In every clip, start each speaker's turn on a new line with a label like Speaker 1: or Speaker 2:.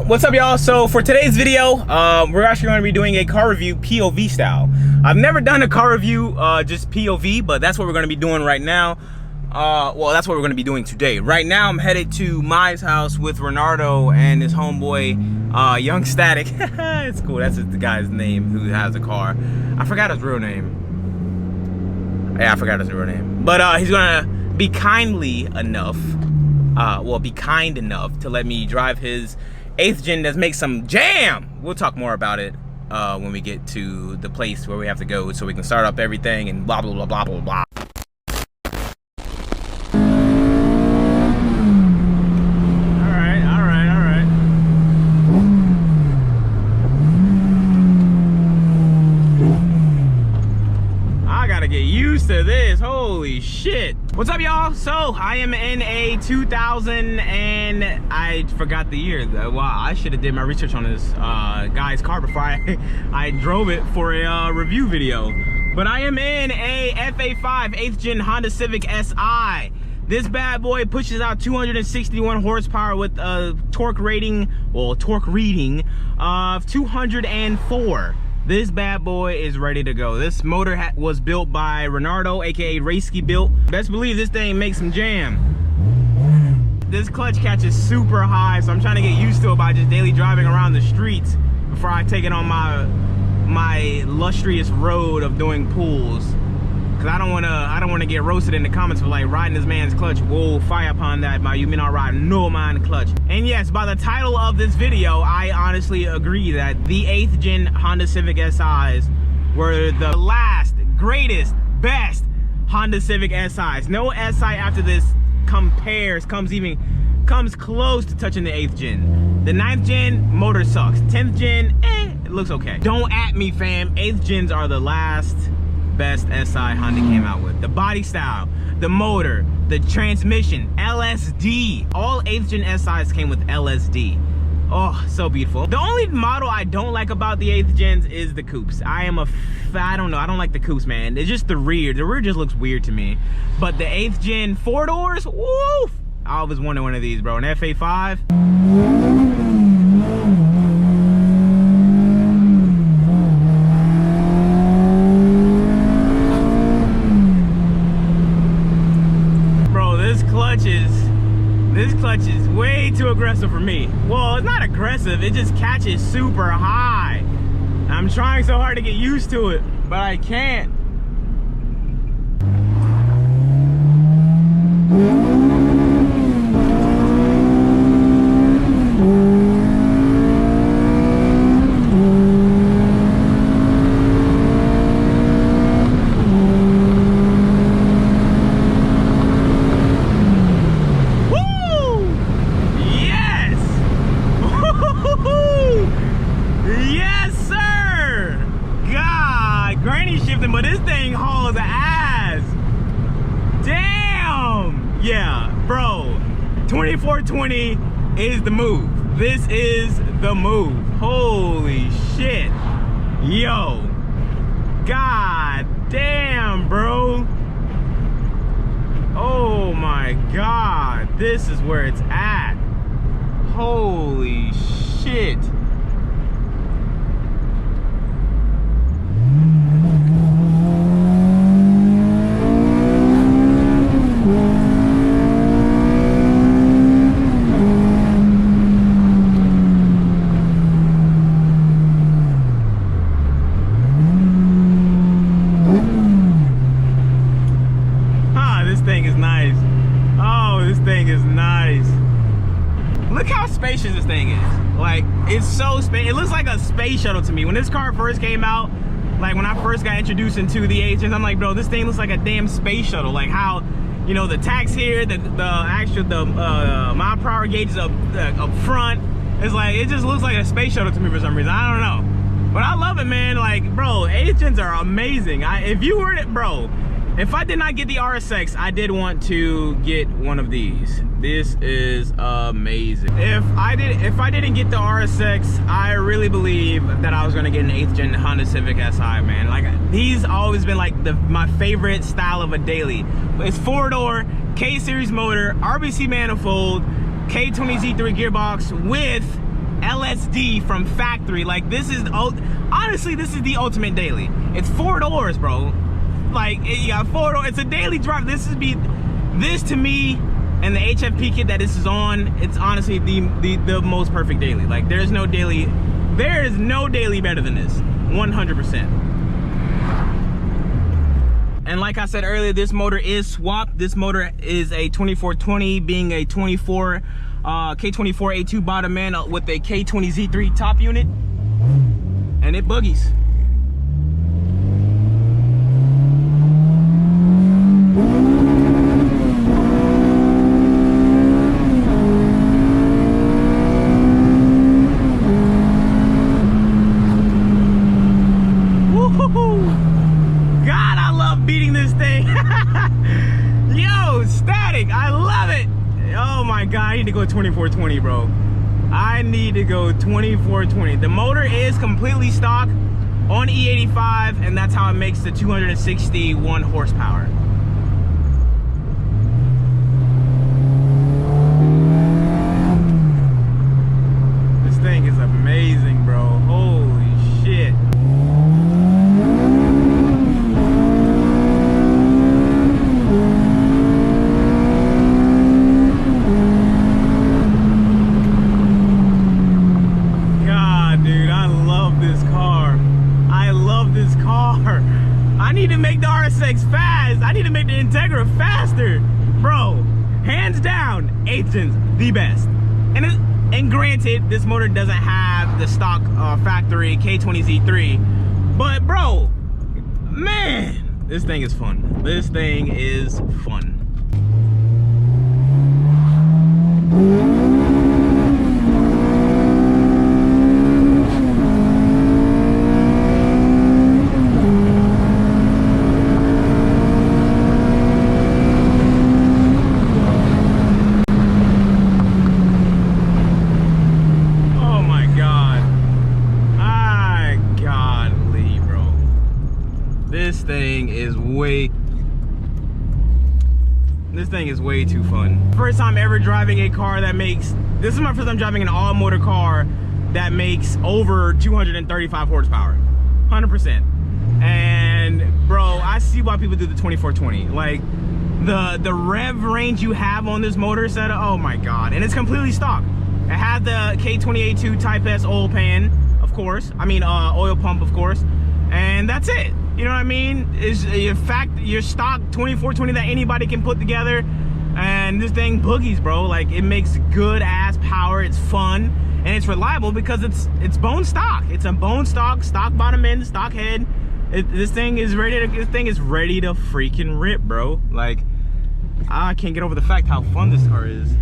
Speaker 1: What's up, y'all? So for today's video, we're actually going to be doing a car review POV style. I've never done a car review just POV, but that's what we're going to be doing right now. Well, that's what we're going to be doing today. Right now, I'm headed to Mai's house with Renardo and his homeboy, Young Static. It's cool. That's the guy's name who has the car. I forgot his real name. Yeah, I forgot his real name. But he's going to be kindly enough, be kind enough to let me drive his 8th gen that makes some jam. We'll talk more about it when we get to the place where we have to go so we can start up everything and blah, blah, blah, blah, blah, blah. To this, holy shit. What's up, y'all? So I am in a 2000 and I forgot the year. Wow, I should have did my research on this guy's car before I drove it for a review video. But I am in a FA5 8th gen Honda Civic SI. This bad boy pushes out 261 horsepower with a torque reading of 204. This bad boy is ready to go. This motor was built by Renardo, aka Rayski Built. Best believe this thing makes some jam. This clutch catch is super high, so I'm trying to get used to it by just daily driving around the streets before I take it on my illustrious road of doing pulls. Cause I don't wanna get roasted in the comments for like riding this man's clutch. Whoa, fire upon that, man. You mean I ride no man clutch. And yes, by the title of this video, I honestly agree that the 8th gen Honda Civic SIs were the last, greatest, best Honda Civic SIs. No SI after this comes close to touching the 8th gen. The 9th gen motor sucks. 10th gen, it looks okay. Don't at me, fam. 8th gens are the last best SI Honda came out with. The body style, the motor, the transmission, LSD. All 8th gen SIs came with LSD. Oh, so beautiful. The only model I don't like about the 8th gens is the coupes. I don't know, I don't like the coupes, man. It's just the rear. The rear just looks weird to me. But the 8th gen 4 doors, woof! I always wanted one of these, bro. An FA5. This clutch is way too aggressive for me. Well, it's not aggressive, it just catches super high. I'm trying so hard to get used to it, but I can't. But this thing hauls ass. Damn. Yeah, bro. 2420 is the move. This is the move. Holy shit. Yo. God damn, bro. Oh my God. This is where it's at. Holy shit. Look how spacious this thing is. Like, it's so spacious. It looks like a space shuttle to me. When this car first came out, like when I first got introduced into the 8th gens, I'm like, bro, this thing looks like a damn space shuttle. Like how, you know, the tachs here, the mile per hour gauges up front. It's like, it just looks like a space shuttle to me for some reason. I don't know. But I love it, man. Like, bro, 8th gens are amazing. If I did not get the RSX, I did want to get one of these. This is amazing. If I didn't get the RSX, I really believe that I was gonna get an 8th gen Honda Civic SI, man. Like, these always been like my favorite style of a daily. It's 4-door, K-series motor, RBC manifold, K20Z3 gearbox with D from factory. Like this is, honestly, this is the ultimate daily. It's 4 doors, bro. Like you got 4 doors. It's a daily drive. This to me, and the HFP kit that this is on, it's honestly the most perfect daily. Like there is no daily better than this. 100%. And like I said earlier, this motor is swapped. This motor is a 2420, being a 24 K24 A2 bottom end with a K20 Z3 top unit, and it boogies. Beating this thing. Yo, static, I love it. Oh my god, I need to go 2420, bro. I need to go 2420. The motor is completely stock on E85, and that's how it makes the 261 horsepower. This thing is amazing, bro. Holy shit. I need to make the RSX fast. I need to make the Integra faster, bro. Hands down, 8th gen's the best. And granted, this motor doesn't have the stock factory K20 Z3, but bro, man, this thing is fun. This thing is fun. This thing is way too fun. First time ever driving a car that makes, this is my first time driving an all-motor car that makes over 235 horsepower, 100%. And bro, I see why people do the 2420. Like the rev range you have on this motor setup, oh my god. And it's completely stock. It has the K20A2 Type S oil pan, of course. I mean oil pump, of course. And that's it. You know what I mean? Is in fact your stock 2420 that anybody can put together, and this thing boogies, bro. Like it makes good ass power. It's fun and it's reliable because it's bone stock. It's a bone stock bottom end, stock head. This thing is ready to freaking rip, bro. Like I can't get over the fact how fun this car is.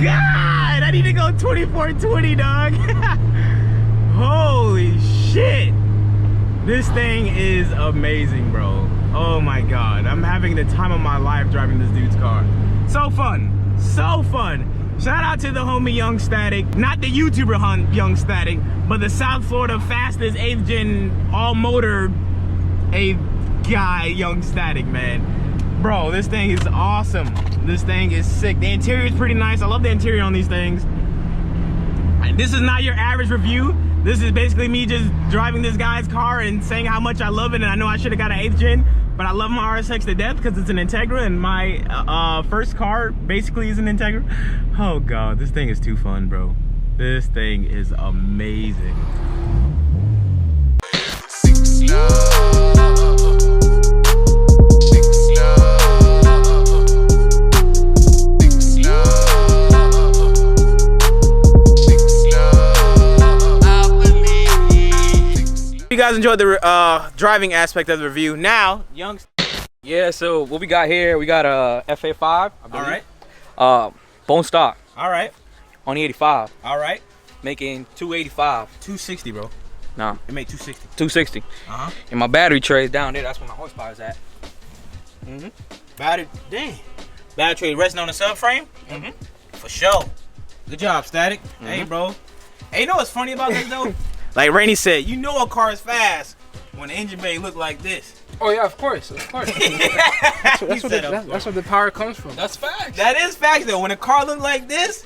Speaker 1: God, I need to go 2420, dog. Holy shit. This thing is amazing, bro. Oh my god. I'm having the time of my life driving this dude's car. So fun. So fun. Shout out to the homie Young Static. Not the YouTuber Young Static, but the South Florida fastest 8th gen all motor 8th guy, Young Static, man. Bro, this thing is awesome. This thing is sick. The interior is pretty nice. I love the interior on these things. And this is not your average review. This is basically me just driving this guy's car and saying how much I love it. And I know I should have got an 8th gen, but I love my RSX to death because it's an Integra, and my first car basically is an Integra. Oh god, this thing is too fun, bro. This thing is amazing. You guys enjoyed the driving aspect of the review. Now, Young.
Speaker 2: Yeah, so what we got here, we got a FA5.
Speaker 1: All right.
Speaker 2: Bone stock.
Speaker 1: All right.
Speaker 2: On the 85.
Speaker 1: All right.
Speaker 2: Making 285.
Speaker 1: 260, bro.
Speaker 2: Nah.
Speaker 1: It made 260.
Speaker 2: 260.
Speaker 1: Uh-huh.
Speaker 2: And my battery tray is down there. That's where my horsepower is at.
Speaker 1: Mm-hmm. Battery, dang. Battery tray resting on the subframe? Mm-hmm. For sure. Good job, Static. Mm-hmm. Hey, bro. Hey, you know what's funny about this, though? Like Rainey said, you know a car is fast when the engine bay look like this.
Speaker 3: Oh yeah, of course. That's what the power comes from.
Speaker 2: That's facts.
Speaker 1: That is facts though. When a car look like this,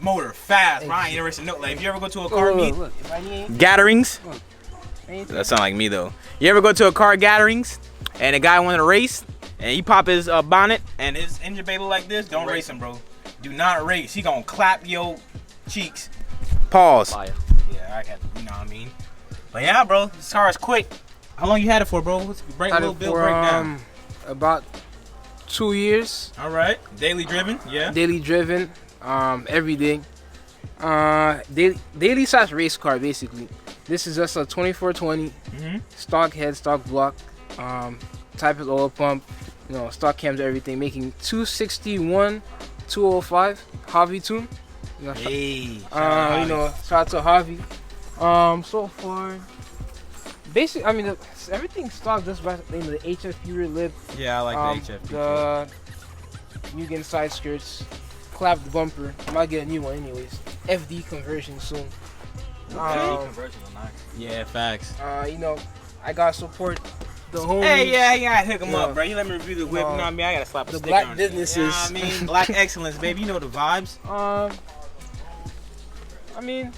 Speaker 1: motor fast. Ryan, interested to know. Like, if you ever go to a car meet, gatherings. That sound like me though. You ever go to a car gatherings and a guy wanted to race and he pop his bonnet and his engine bay look like this? Don't race him, bro. Do not race. He gonna clap your cheeks. Pause.
Speaker 2: Fire.
Speaker 1: Yeah, I got. You know what I mean. But yeah, bro, this car is quick. How long you had it for, bro? Let's break a little bit breakdown.
Speaker 3: About 2 years.
Speaker 1: All right. Daily driven. Yeah.
Speaker 3: Daily driven. Every day. Daily slash race car basically. This is just a 2420 stock head, stock block, type of oil pump, you know, stock cams, everything, making 261, 205, Javi tune. You know,
Speaker 1: Hey.
Speaker 3: shout out to Javi. So far, basically, I mean, everything stock just by the name of the HFP rear lip.
Speaker 1: Yeah, I like the HFP.
Speaker 3: The Mugen side skirts, clapped bumper. I might get a new one anyways. FD conversion soon.
Speaker 1: Yeah, facts.
Speaker 3: You know, I gotta support the homies.
Speaker 1: Hey, yeah, hook him up, bro. You let me review the whip. You know what I mean? I gotta slap a
Speaker 3: the
Speaker 1: sticker
Speaker 3: black
Speaker 1: on
Speaker 3: businesses.
Speaker 1: It. You know what I mean? Black excellence, baby. You know the vibes.
Speaker 3: I mean,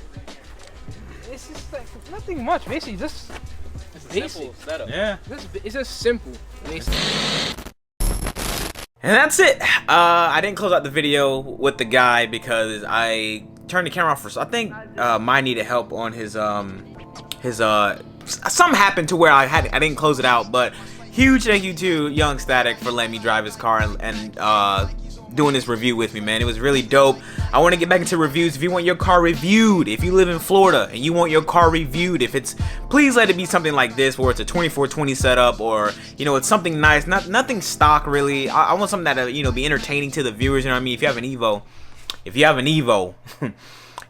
Speaker 3: it's just like nothing much. Basically, just basic
Speaker 2: simple setup.
Speaker 1: Yeah.
Speaker 3: It's just simple. Basically.
Speaker 1: And that's it. I didn't close out the video with the guy because I turned the camera off for. I think mine needed help on his something happened to where I didn't close it out. But huge thank you to Young Static for letting me drive his car and doing this review with me, man. It was really dope. I want to get back into reviews. If you want your car reviewed, if you live in Florida and you want your car reviewed, please let it be something like this where it's a 2420 setup, or you know, it's something nice, nothing stock really. I want something that you know, be entertaining to the viewers. You know what I mean? If you have an Evo,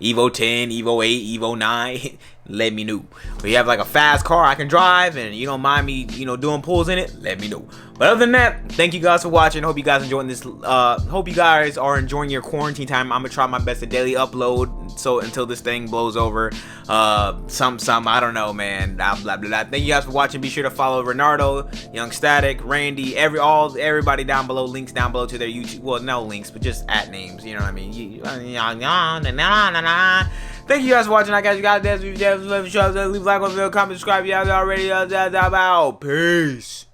Speaker 1: Evo 10, Evo 8, Evo 9, let me know. If you have like a fast car I can drive and you don't mind me, you know, doing pulls in it, let me know. But other than that, thank you guys for watching. Hope you guys enjoying this. Hope you guys are enjoying your quarantine time. I'm gonna try my best to daily upload so until this thing blows over. Some I don't know, man. Blah blah blah. Thank you guys for watching. Be sure to follow Renardo, Young Static, Randy, everybody down below. Links down below to their YouTube. Well, no links, but just at names. You know what I mean? Thank you guys for watching. I guess you guys leave a like on the video, comment, subscribe. You guys already about. Peace.